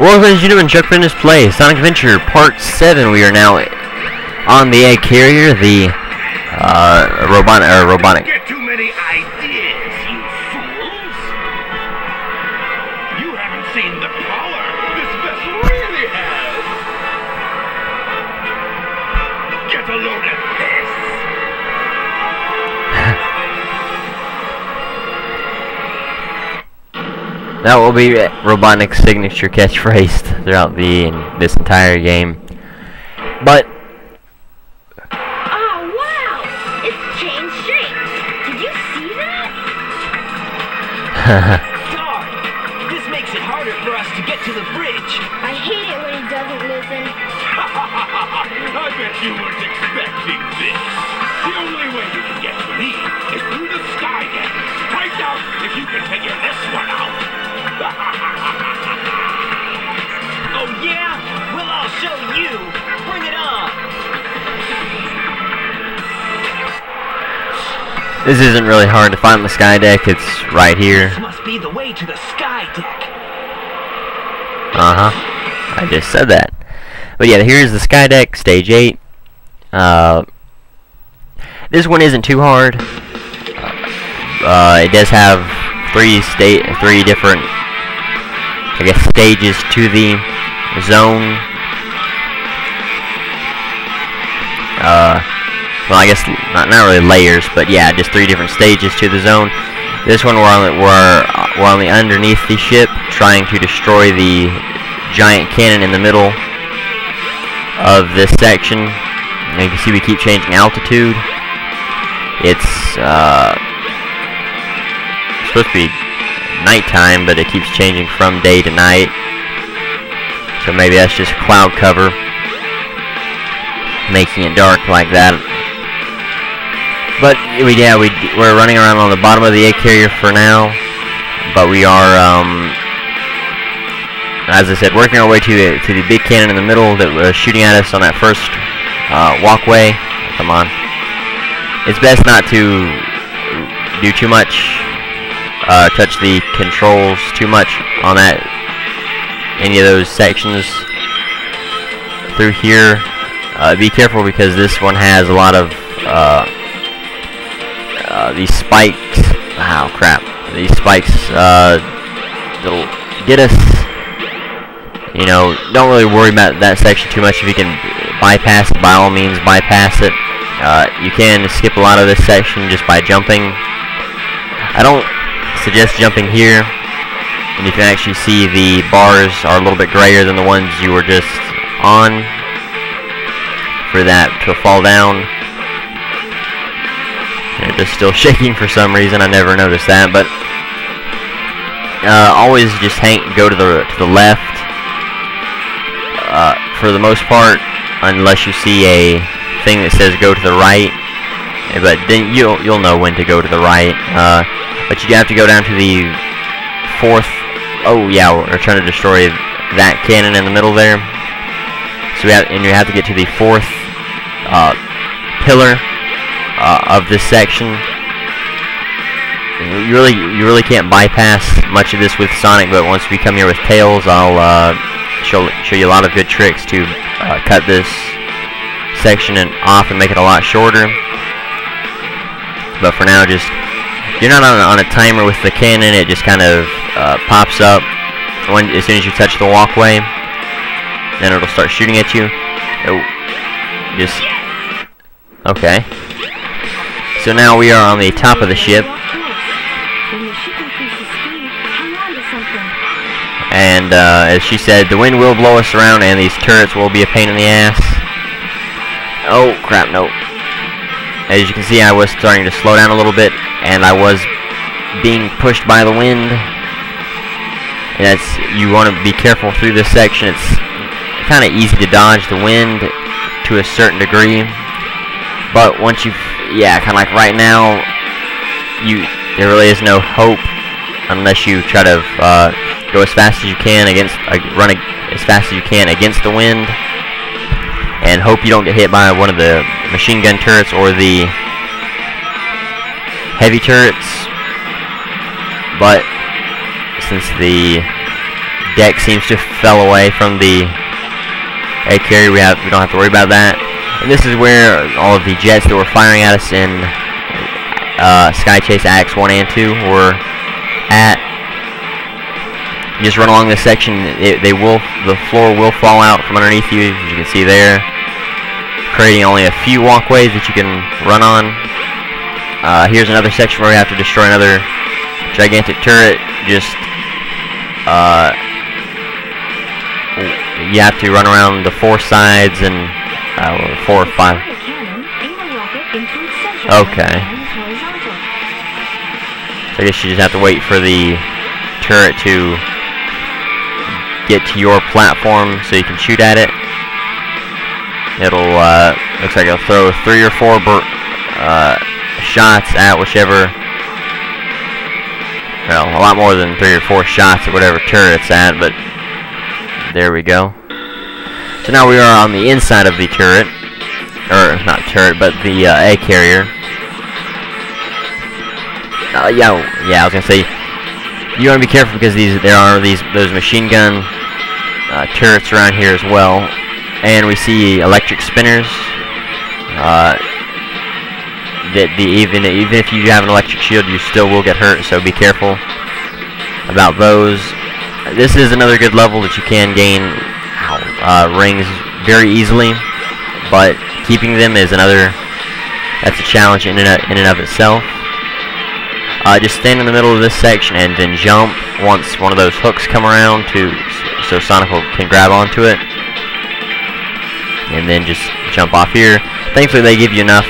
Welcome, ladies and gentlemen, chuckfinleLP Sonic Adventure Part 7. We are now on the egg carrier, the Robotniks. Get too many ideas, you fools! You haven't seen the power this vessel really has. Get a load of this. That will be Robotniks' signature catchphrase throughout this entire game. But oh wow! It's changed shape. Did you see that? Darn! This makes it harder for us to get to the bridge. I hate it when he doesn't listen. I bet you weren't expecting this. The only way you can get to me is through the sky deck. Find out if you can figure this one out. Oh yeah? Well, I'll show you. Bring it on. this isn't really hard to find the sky deck. It's right here. This must be the way to the sky deck. I just said that. But yeah, here's the sky deck, stage 8. This one isn't too hard. It does have three different, I guess, stages to the zone. Well, I guess not really layers, but yeah, just 3 different stages to the zone. This one we're on the underneath the ship, trying to destroy the giant cannon in the middle of this section. And you can see we keep changing altitude. It's supposed to be nighttime, but it keeps changing from day to night. So maybe that's just cloud cover making it dark like that. But we're running around on the bottom of the egg carrier for now. But we are, as I said, working our way to the big cannon in the middle that was shooting at us on that first walkway. Come on. It's best not to do too much, touch the controls too much on any of those sections through here. Be careful because this one has a lot of these spikes. Oh crap! These spikes that'll get us. You know, don't really worry about that section too much. If you can bypass it, by all means bypass it. You can skip a lot of this section just by jumping. I don't suggest jumping here. And you can actually see the bars are a little bit grayer than the ones you were just on for that to fall down. They're just still shaking for some reason. I never noticed that, but always just go to the left for the most part, unless you see a thing that says go to the right. But then you'll know when to go to the right. But you have to go down to the 4th. Oh yeah, we're trying to destroy that cannon in the middle there. So you have to get to the 4th pillar of this section. You really can't bypass much of this with Sonic, but once we come here with Tails, I'll show you a lot of good tricks to cut this section off and make it a lot shorter. But for now, you're not on a timer with the cannon. It just kind of pops up as soon as you touch the walkway. Then it'll start shooting at you. Okay. So now we are on the top of the ship. And as she said, the wind will blow us around and these turrets will be a pain in the ass. Oh crap, no. As you can see, I was starting to slow down a little bit and I was being pushed by the wind. And you want to be careful through this section. It's kind of easy to dodge the wind to a certain degree. But once kind of like right now, there really is no hope unless you try to go as fast as you can run as fast as you can against the wind, and hope you don't get hit by one of the machine gun turrets or the heavy turrets. But since the deck seems to fell away from the A carrier. We don't have to worry about that. And this is where all of the jets that were firing at us in Sky Chase Acts 1 and 2 were at. You just run along this section. The floor will fall out from underneath you, as you can see there, creating only a few walkways that you can run on. Here's another section where we have to destroy another gigantic turret. Just you have to run around the 4 sides and 4 or 5. Okay. So I guess you just have to wait for the turret to get to your platform so you can shoot at it. It'll looks like it'll throw 3 or 4 shots at whichever. Well, a lot more than 3 or 4 shots at whatever turret it's at, but there we go. So now we are on the inside of the turret, or not turret, but the A carrier. Yeah, I was gonna say you want to be careful because there are those machine gun turrets around here as well, and we see electric spinners. Even if you have an electric shield, you still will get hurt, so be careful about those. This is another good level that you can gain rings very easily, but keeping them is that's a challenge in and of itself. Just stand in the middle of this section and then jump once one of those hooks come around so Sonic can grab onto it, and then just jump off here. Thankfully they give you enough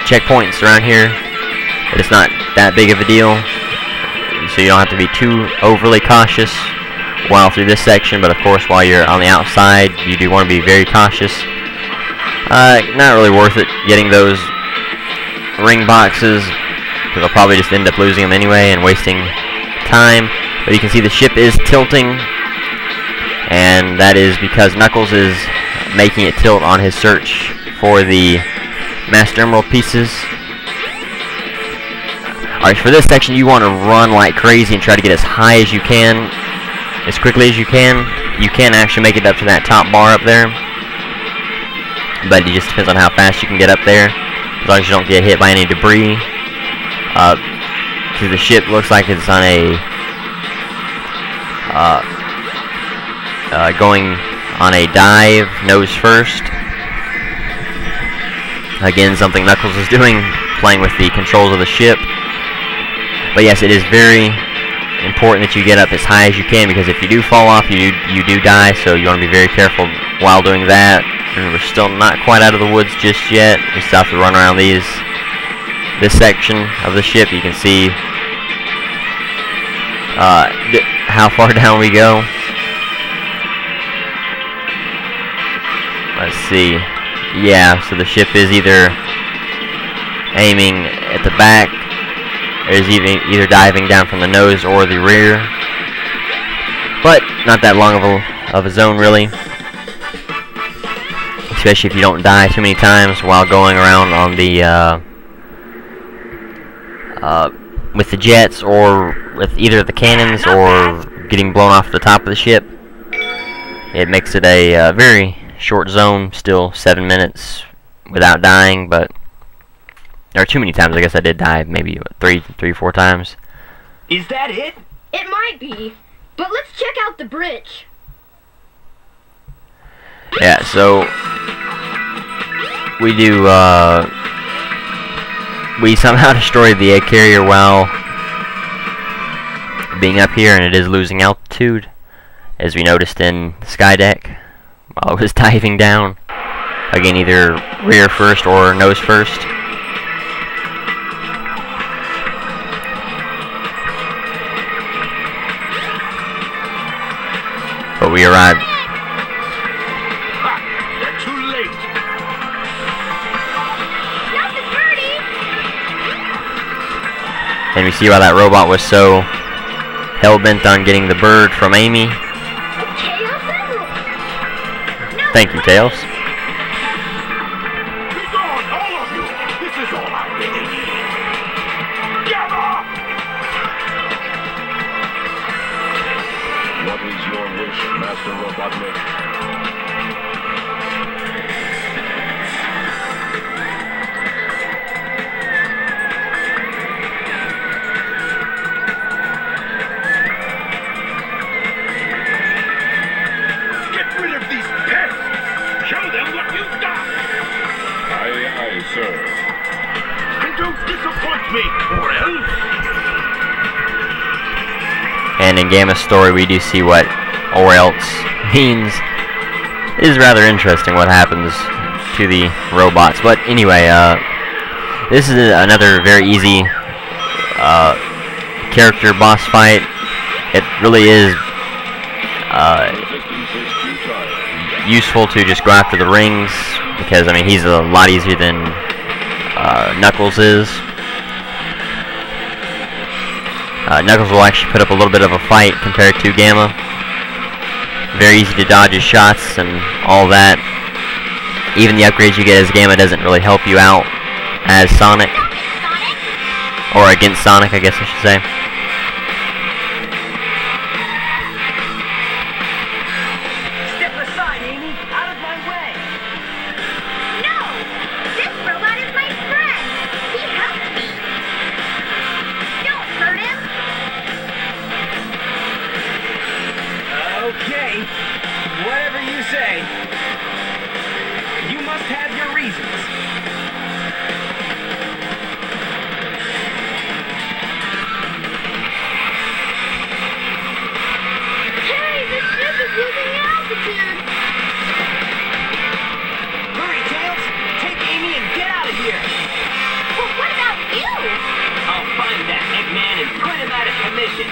checkpoints around here that it's not that big of a deal, so you don't have to be too overly cautious while through this section, but of course while you're on the outside you do want to be very cautious. Not really worth it getting those ring boxes, because I'll probably just end up losing them anyway and wasting time. But you can see the ship is tilting, and that is because Knuckles is making it tilt on his search for the Master Emerald pieces. Alright, for this section you want to run like crazy and try to get as high as you can, as quickly as you can. You can actually make it up to that top bar up there, but it just depends on how fast you can get up there, as long as you don't get hit by any debris. Because the ship looks like it's on a going on a dive, nose first. Again, something Knuckles is doing, playing with the controls of the ship. But yes, it is very important that you get up as high as you can, because if you do fall off, you do die. So you want to be very careful while doing that. And we're still not quite out of the woods just yet. We still have to run around this section of the ship. You can see how far down we go. Let's see. Yeah, so the ship is either aiming at the back, or is either diving down from the nose or the rear. But not that long of a zone, really. Especially if you don't die too many times while going around on the with the jets, or with either the cannons, or getting blown off the top of the ship. It makes it a very short zone, still 7 minutes without dying, but there are too many times. I guess I did die maybe 3-4 times. Is that it? It might be, but let's check out the bridge. Yeah, so we we somehow destroyed the A carrier while being up here, and it is losing altitude, as we noticed in the sky deck while it was diving down. Again, either rear first or nose first. But we arrived. They're too late. Nothing, Birdie. And we see why that robot was so hell-bent on getting the bird from Amy. Chaos Emerald. No, Thank you, Tails. Be gone, all of you. This is all I really need. Gather! your wish, Master Robotnik. Get rid of these pests! Show them what you've got! Aye, aye, sir. And don't disappoint me, or else... And in Gamma's story, we do see what "or else" means. It is rather interesting what happens to the robots. But anyway, this is another very easy character boss fight. It really is Resistance is futile. useful to just go after the rings, because I mean he's a lot easier than Knuckles is. Knuckles will actually put up a little bit of a fight compared to Gamma. Very easy to dodge his shots and all that. Even the upgrades you get as Gamma doesn't really help you out as Sonic. Or against Sonic, I guess I should say. Step aside, Amy. Out of my way. No! This robot is my friend! He helped me! Don't hurt him! Okay. Whatever you say. You must have your reasons. Hey, this ship is losing altitude! Hurry, Tails. Take Amy and get out of here. Well, what about you? I'll find that Eggman and put him out of commission.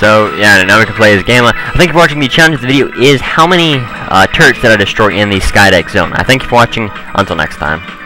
So yeah, now we can play as Gamma. Thank you for watching. The challenge of the video is how many turrets did I destroy in the Skydeck zone. I thank you for watching. Until next time.